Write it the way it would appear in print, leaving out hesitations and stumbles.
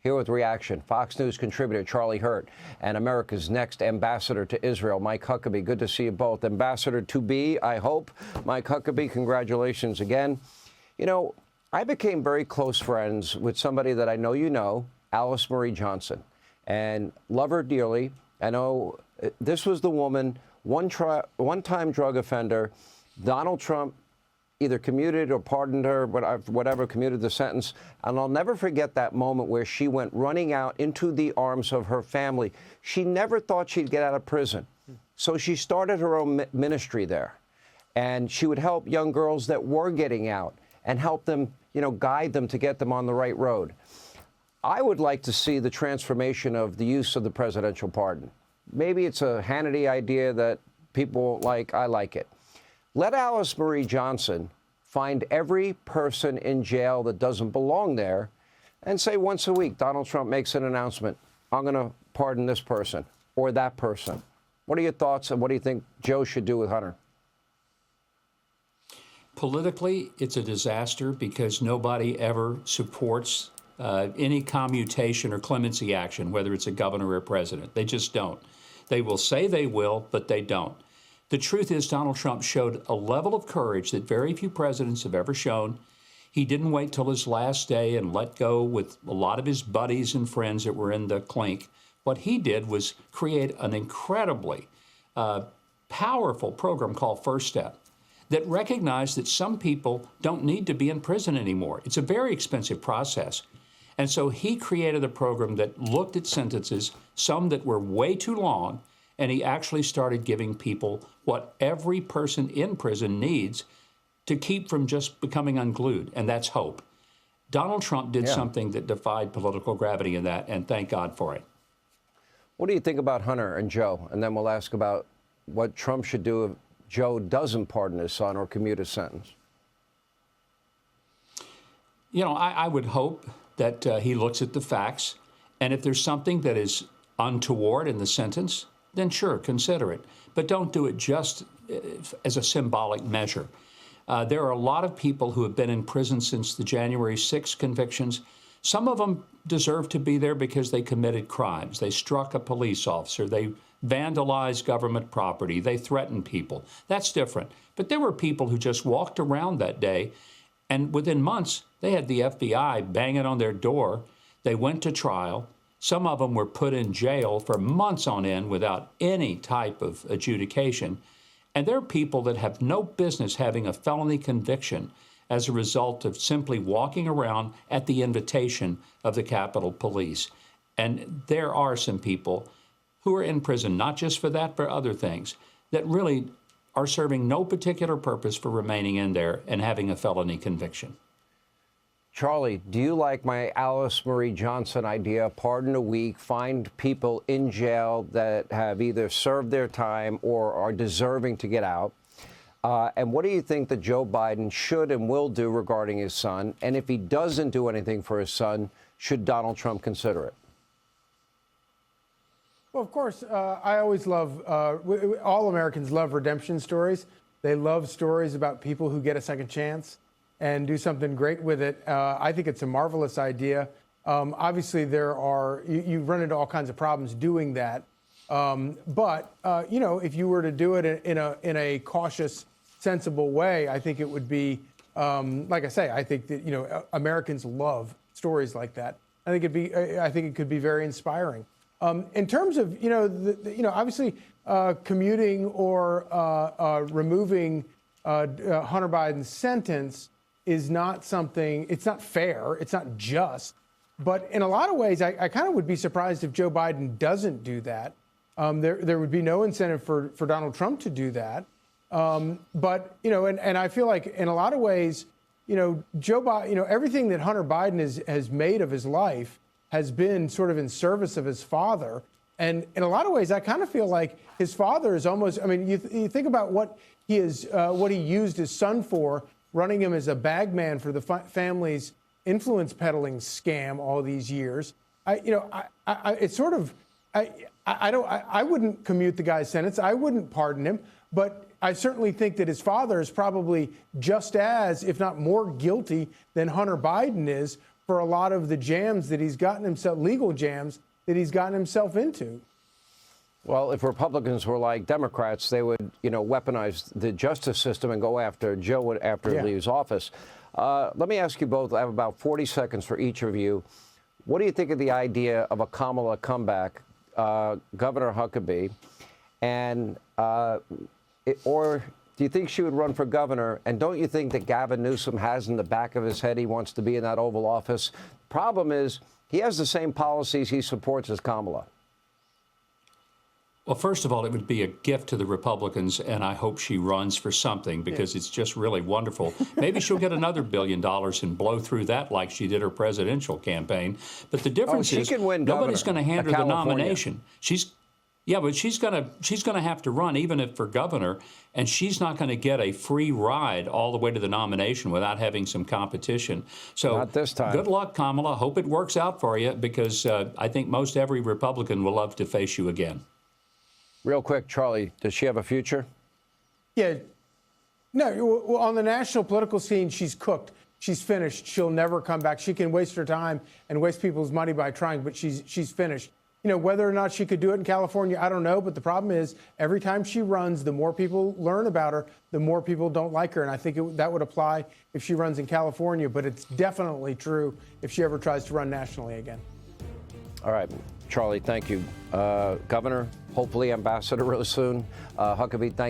Here with reaction, Fox News contributor Charlie Hurt and America's next ambassador to Israel, Mike Huckabee. Good to see you both. Ambassador to be, I hope. Mike Huckabee, congratulations again. You know, I became very close friends with somebody that I know you know, Alice Marie Johnson, and love her dearly. I know this was the woman, one-time drug offender. Donald Trump either commuted or pardoned her, whatever, commuted the sentence. And I'll never forget that moment where she went running out into the arms of her family. She never thought she'd get out of prison. So she started her own ministry there. And she would help young girls that were getting out and help them, you know, guide them to get them on the right road. I would like to see the transformation of the use of the presidential pardon. Maybe it's a Hannity idea that people like. I like it. Let Alice Marie Johnson find every person in jail that doesn't belong there and say once a week, Donald Trump makes an announcement, I'm going to pardon this person or that person. What are your thoughts, and what do you think Joe should do with Hunter? Politically, it's a disaster because nobody ever supports any commutation or clemency action, whether it's a governor or a president. They just don't. They will say they will, but they don't. The truth is, Donald Trump showed a level of courage that very few presidents have ever shown. He didn't wait till his last day and let go with a lot of his buddies and friends that were in the clink. What he did was create an incredibly powerful program called First Step that recognized that some people don't need to be in prison anymore. It's a very expensive process. And so he created a program that looked at sentences, some that were way too long, and he actually started giving people what every person in prison needs to keep from just becoming unglued, and that's hope. Donald Trump did something that defied political gravity in that, and thank God for it. What do you think about Hunter and Joe? And then we'll ask about what Trump should do if Joe doesn't pardon his son or commute his sentence. You know, I would hope that he looks at the facts, and if there's something that is untoward in the sentence, then sure, consider it. But don't do it just as a symbolic measure. There are a lot of people who have been in prison since the January 6th convictions. Some of them deserve to be there because they committed crimes. They struck a police officer. They vandalized government property. They threatened people. That's different. But there were people who just walked around that day, and within months, they had the FBI banging on their door. They went to trial. Some of them were put in jail for months on end without any type of adjudication. And there are people that have no business having a felony conviction as a result of simply walking around at the invitation of the Capitol Police. And there are some people who are in prison, not just for that, but other things, that really are serving no particular purpose for remaining in there and having a felony conviction. Charlie, do you like my Alice Marie Johnson idea, pardon a week, find people in jail that have either served their time or are deserving to get out? And what do you think that Joe Biden should and will do regarding his son? And if he doesn't do anything for his son, should Donald Trump consider it? Well, of course, I always love, all Americans love redemption stories. They love stories about people who get a second chance and do something great with it. I think it's a marvelous idea. Obviously, you run into all kinds of problems doing that. But you know, if you were to do it in a cautious, sensible way, I think it would be, like I say, I think that, you know, Americans love stories like that. I think it could be very inspiring. In terms of, you know, obviously commuting or removing Hunter Biden's sentence is not something, it's not fair, it's not just. But in a lot of ways, I kind of would be surprised if Joe Biden doesn't do that. There would be no incentive for Donald Trump to do that. But, you know, and I feel like in a lot of ways, you know, Joe Biden, you know, everything that Hunter Biden has made of his life has been sort of in service of his father. And in a lot of ways, I kind of feel like his father is almost, I mean, you think about what he used his son for, running him as a bag man for the family's influence peddling scam all these years. It's sort of, I wouldn't commute the guy's sentence. I wouldn't pardon him, but I certainly think that his father is probably just as, if not more guilty than Hunter Biden is for a lot of the jams that he's gotten himself, legal jams that he's gotten himself into. Well, if Republicans were like Democrats, they would, weaponize the justice system and go after Joe after he leaves office. Let me ask you both. I have about 40 seconds for each of you. What do you think of the idea of a Kamala comeback, Governor Huckabee, and or do you think she would run for governor? And don't you think that Gavin Newsom has in the back of his head he wants to be in that Oval Office? Problem is, he has the same policies he supports as Kamala. Well, first of all, it would be a gift to the Republicans, and I hope she runs for something because it's just really wonderful. Maybe she'll get another $1 billion and blow through that like she did her presidential campaign. But the difference is nobody's going to hand her the nomination. But she's going to have to run even if for governor, and she's not going to get a free ride all the way to the nomination without having some competition. So not this time. Good luck, Kamala. Hope it works out for you because I think most every Republican will love to face you again. Real quick, Charlie, does she have a future? Yeah. No, well, on the national political scene, she's cooked. She's finished. She'll never come back. She can waste her time and waste people's money by trying, but she's finished. Whether or not she could do it in California, I don't know. But the problem is, every time she runs, the more people learn about her, the more people don't like her. And I think that would apply if she runs in California. But it's definitely true if she ever tries to run nationally again. All right, Charlie, thank you. Governor, hopefully ambassador real soon. Huckabee, thank you.